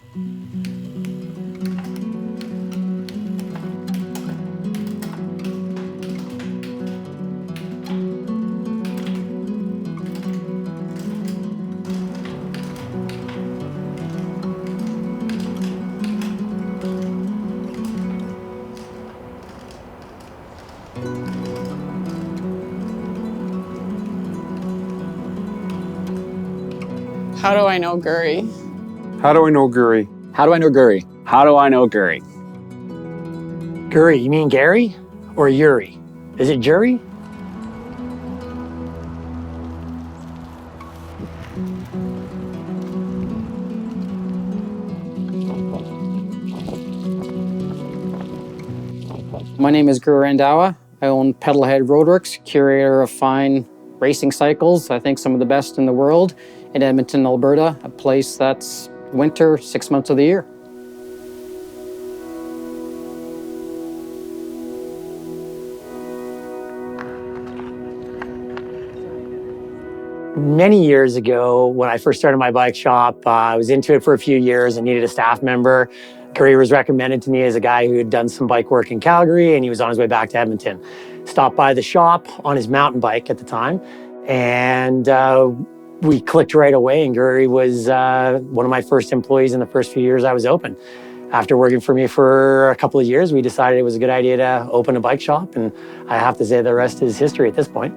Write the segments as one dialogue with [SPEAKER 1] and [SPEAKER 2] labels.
[SPEAKER 1] How do I know Guri?
[SPEAKER 2] How do I know Guri?
[SPEAKER 3] How do I know Guri?
[SPEAKER 4] How do I know Guri?
[SPEAKER 5] Guri, you mean Gary or Yuri? Is it jury?
[SPEAKER 6] My name is Guri Randawa. I own Pedalhead Roadworks, curator of fine racing cycles, I think some of the best in the world, in Edmonton, Alberta, a place that's winter 6 months of the year.
[SPEAKER 5] Many years ago, when I first started my bike shop, I was into it for a few years and needed a staff member. Guri was recommended to me as a guy who had done some bike work in Calgary, and he was on his way back to Edmonton. Stopped by the shop on his mountain bike at the time, and we clicked right away, and Guri was one of my first employees in the first few years I was open. After working for me for a couple of years, we decided it was a good idea to open a bike shop, and I have to say the rest is history at this point.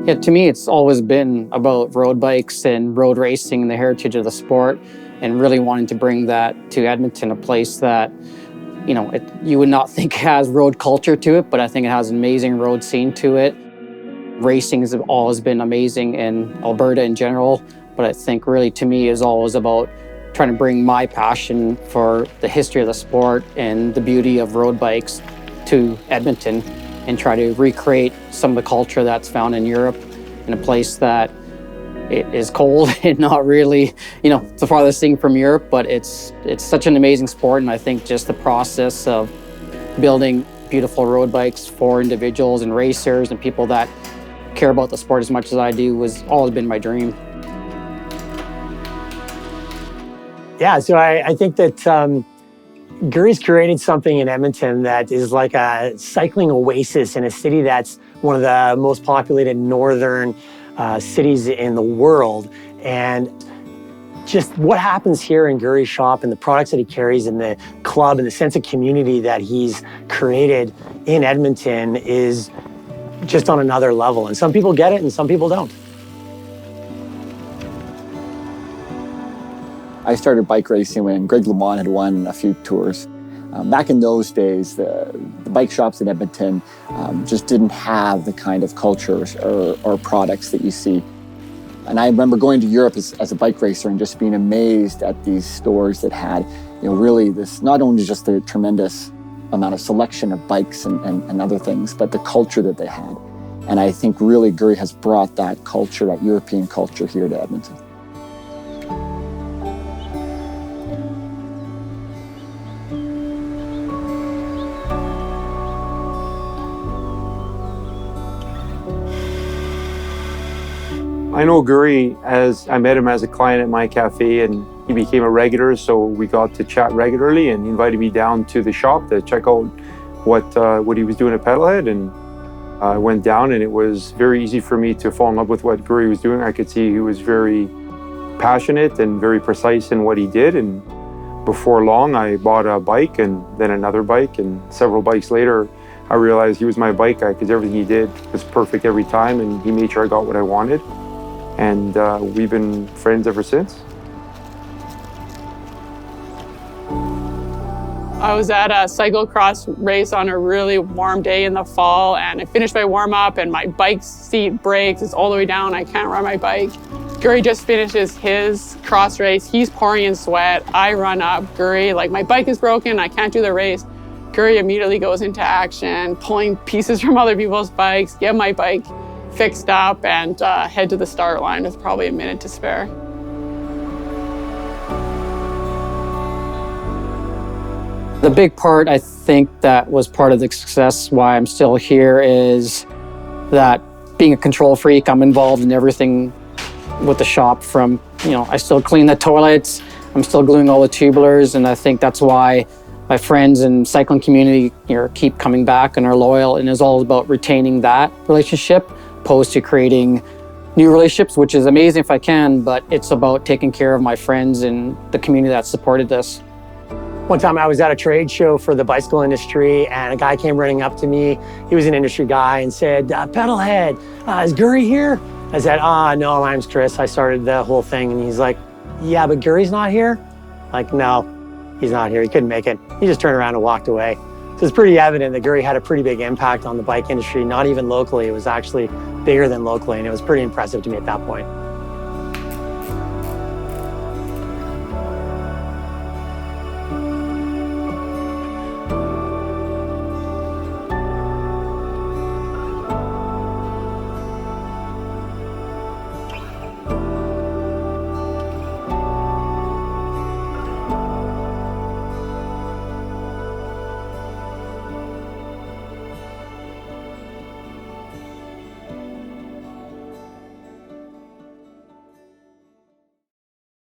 [SPEAKER 6] Yeah, to me, it's always been about road bikes and road racing and the heritage of the sport, and really wanting to bring that to Edmonton, a place that, you know, you would not think has road culture to it, but I think it has an amazing road scene to it. Racing has always been amazing in Alberta in general, but I think really to me is always about trying to bring my passion for the history of the sport and the beauty of road bikes to Edmonton, and try to recreate some of the culture that's found in Europe in a place that it is cold and not really, you know, the farthest thing from Europe, but it's such an amazing sport. And I think just the process of building beautiful road bikes for individuals and racers and people that care about the sport as much as I do was always been my dream.
[SPEAKER 5] Yeah, so I think that Guri's created something in Edmonton that is like a cycling oasis in a city that's one of the most populated northern cities in the world. And just what happens here in Guri's shop and the products that he carries in the club and the sense of community that he's created in Edmonton is just on another level. And some people get it and some people don't.
[SPEAKER 3] I started bike racing when Greg LeMond had won a few tours. Back in those days, the bike shops in Edmonton just didn't have the kind of culture or products that you see. And I remember going to Europe as a bike racer and just being amazed at these stores that had, you know, really this, not only just the tremendous amount of selection of bikes and other things, but the culture that they had. And I think really Guri has brought that culture, that European culture here to Edmonton.
[SPEAKER 2] I know Guri as I met him as a client at my cafe, and he became a regular, so we got to chat regularly, and he invited me down to the shop to check out what he was doing at Pedalhead. And I went down, and it was very easy for me to fall in love with what Guri was doing. I could see he was very passionate and very precise in what he did. And before long, I bought a bike and then another bike, and several bikes later, I realized he was my bike guy because everything he did was perfect every time, and he made sure I got what I wanted. And we've been friends ever since.
[SPEAKER 1] I was at a cyclocross race on a really warm day in the fall, and I finished my warm-up and my bike seat breaks. It's all the way down. I can't ride my bike. Guri just finishes his cross race. He's pouring in sweat. I run up. Guri, like, my bike is broken. I can't do the race. Guri immediately goes into action, pulling pieces from other people's bikes, get my bike fixed up, and head to the start line with probably a minute to spare.
[SPEAKER 6] The big part, I think, that was part of the success why I'm still here is that being a control freak, I'm involved in everything with the shop from, I still clean the toilets, I'm still gluing all the tubulars, and I think that's why my friends and cycling community keep coming back and are loyal, and it's all about retaining that relationship opposed to creating new relationships, which is amazing if I can, but it's about taking care of my friends and the community that supported this.
[SPEAKER 5] One time I was at a trade show for the bicycle industry and a guy came running up to me. He was an industry guy and said, Pedalhead, is Guri here? I said, no, my name's Chris. I started the whole thing. And he's like, yeah, but Guri's not here? Like, no, he's not here. He couldn't make it. He just turned around and walked away. So it's pretty evident that Guri had a pretty big impact on the bike industry, not even locally. It was actually bigger than locally, and it was pretty impressive to me at that point.